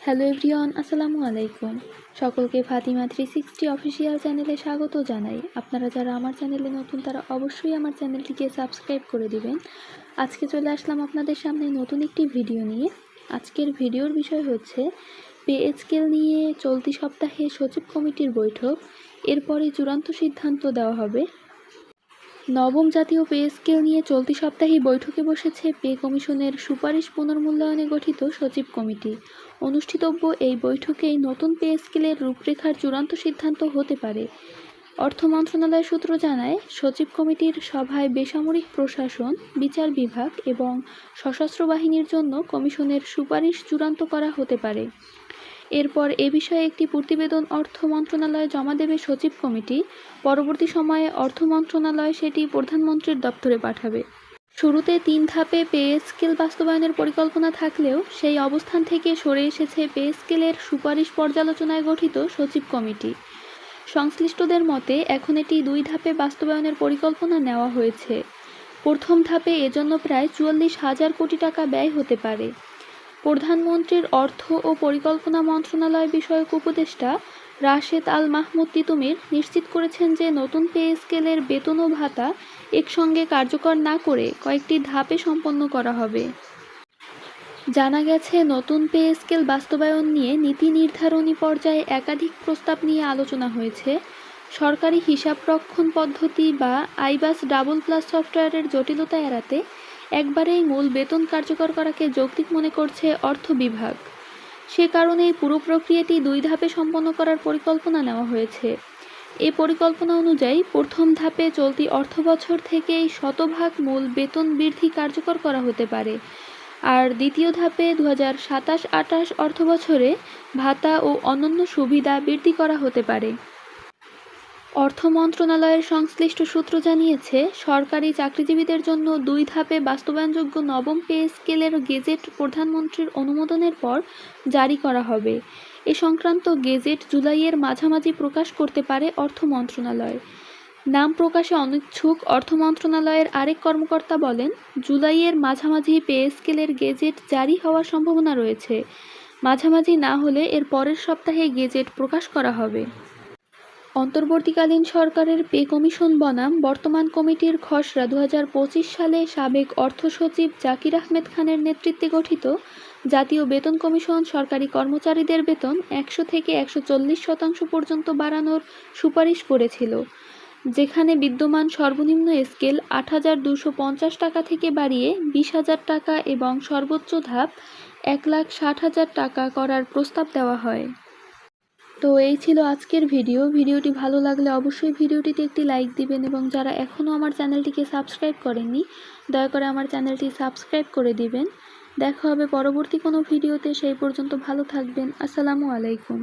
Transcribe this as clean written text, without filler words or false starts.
Hello everyone, আসসালামু আলাইকুম। সকলকে ফাতিমা 360 অফিসিয়াল চ্যানেলে স্বাগত জানাই। আপনারা যারা আমার চ্যানেলে নতুন তারা অবশ্যই আমার চ্যানেলটিকে সাবস্ক্রাইব করে দিবেন। আজকে চলে আসলাম আপনাদের সামনে নতুন একটি ভিডিও নিয়ে। আজকের ভিডিওর বিষয় হচ্ছে পে স্কেল নিয়ে চলতি সপ্তাহে সচিব কমিটির বৈঠক, এরপরে চূড়ান্ত সিদ্ধান্ত দেওয়া হবে। নবম জাতীয় পে স্কেল নিয়ে চলতি সপ্তাহেই বৈঠকে বসেছে পে কমিশনের সুপারিশ পুনর্মূল্যায়নে গঠিত সচিব কমিটি। অনুষ্ঠিতব্য এই বৈঠকেই নতুন পে স্কেলের রূপরেখার চূড়ান্ত সিদ্ধান্ত হতে পারে। অর্থ মন্ত্রণালয় সূত্র জানায়, সচিব কমিটির সভায় বেসামরিক প্রশাসন, বিচার বিভাগ এবং সশস্ত্র বাহিনীর জন্য কমিশনের সুপারিশ চূড়ান্ত করা হতে পারে। এরপর এ বিষয়ে একটি প্রতিবেদন অর্থ মন্ত্রণালয়ে জমা দেবে সচিব কমিটি। পরবর্তী সময়ে অর্থ মন্ত্রণালয় সেটি প্রধানমন্ত্রীর দপ্তরে পাঠাবে। শুরুতে 3 ধাপে পে স্কেল বাস্তবায়নের পরিকল্পনা থাকলেও সেই অবস্থান থেকে সরে এসেছে পে স্কেলের সুপারিশ পর্যালোচনায় গঠিত সচিব কমিটি। সংশ্লিষ্টদের মতে এখন এটি 2 ধাপে বাস্তবায়নের পরিকল্পনা নেওয়া হয়েছে। প্রথম ধাপে এজন্য প্রায় 44,000 কোটি টাকা ব্যয় হতে পারে। প্রধানমন্ত্রীর অর্থ ও পরিকল্পনা মন্ত্রণালয় বিষয়ক উপদেষ্টা রাশেদ আল মাহমুদ তিতুমির নিশ্চিত করেছেন যে নতুন পে স্কেলের বেতন ও ভাতা একসঙ্গে কার্যকর না করে কয়েকটি ধাপে সম্পন্ন করা হবে। জানা গেছে, নতুন পে স্কেল বাস্তবায়ন নিয়ে নীতি নির্ধারণী পর্যায়ে একাধিক প্রস্তাব নিয়ে আলোচনা হয়েছে। সরকারি হিসাবরক্ষণ পদ্ধতি বা আইবাস ডাবল প্লাস সফটওয়্যারের জটিলতা এড়াতে একবারেই মূল বেতন কার্যকর করাকে যৌক্তিক মনে করছে অর্থ বিভাগ। সে কারণেই পুরো প্রক্রিয়াটি 2 ধাপে সম্পন্ন করার পরিকল্পনা নেওয়া হয়েছে। এ পরিকল্পনা অনুযায়ী প্রথম ধাপে চলতি অর্থবছর থেকেই শতভাগ মূল বেতন বৃদ্ধি কার্যকর করা হতে পারে, আর দ্বিতীয় ধাপে 2027-28 অর্থবছরে ভাতা ও অন্যান্য সুবিধা বৃদ্ধি করা হতে পারে। অর্থ মন্ত্রণালয়ের সংশ্লিষ্ট সূত্র জানিয়েছে, সরকারি চাকরিজীবীদের জন্য 2 ধাপে বাস্তবায়নযোগ্য নবম পে স্কেলের গেজেট প্রধানমন্ত্রীর অনুমোদনের পর জারি করা হবে। এ সংক্রান্ত গেজেট জুলাইয়ের মাঝামাঝি প্রকাশ করতে পারে অর্থ মন্ত্রণালয়। নাম প্রকাশে অনিচ্ছুক অর্থ মন্ত্রণালয়ের আরেক কর্মকর্তা বলেন, জুলাইয়ের মাঝামাঝি পে স্কেলের গেজেট জারি হওয়ার সম্ভাবনা রয়েছে। মাঝামাঝি না হলে এর পরের সপ্তাহে গেজেট প্রকাশ করা হবে। অন্তর্বর্তীকালীন সরকারের পে কমিশন বনাম বর্তমান কমিটির খসড়া 2025 সালে সাবেক অর্থ সচিব জাকির আহমেদ খানের নেতৃত্বে গঠিত জাতীয় বেতন কমিশন সরকারি কর্মচারীদের বেতন 100 থেকে 140% পর্যন্ত বাড়ানোর সুপারিশ করেছিল, যেখানে বিদ্যমান সর্বনিম্ন স্কেল 8,250 টাকা থেকে বাড়িয়ে 20,000 টাকা এবং সর্বোচ্চ ধাপ 1,60,000 টাকা করার প্রস্তাব দেওয়া হয়। তো এই ছিল আজকের ভিডিওটি ভালো লাগলে অবশ্যই ভিডিওটিতে একটি লাইক দিবেন এবং যারা এখনও আমার চ্যানেলটিকে সাবস্ক্রাইব করেননি দয়া করে আমার চ্যানেলটি সাবস্ক্রাইব করে দিবেন। দেখা হবে পরবর্তী কোনো ভিডিওতে, সেই পর্যন্ত ভালো থাকবেন। আসসালামু আলাইকুম।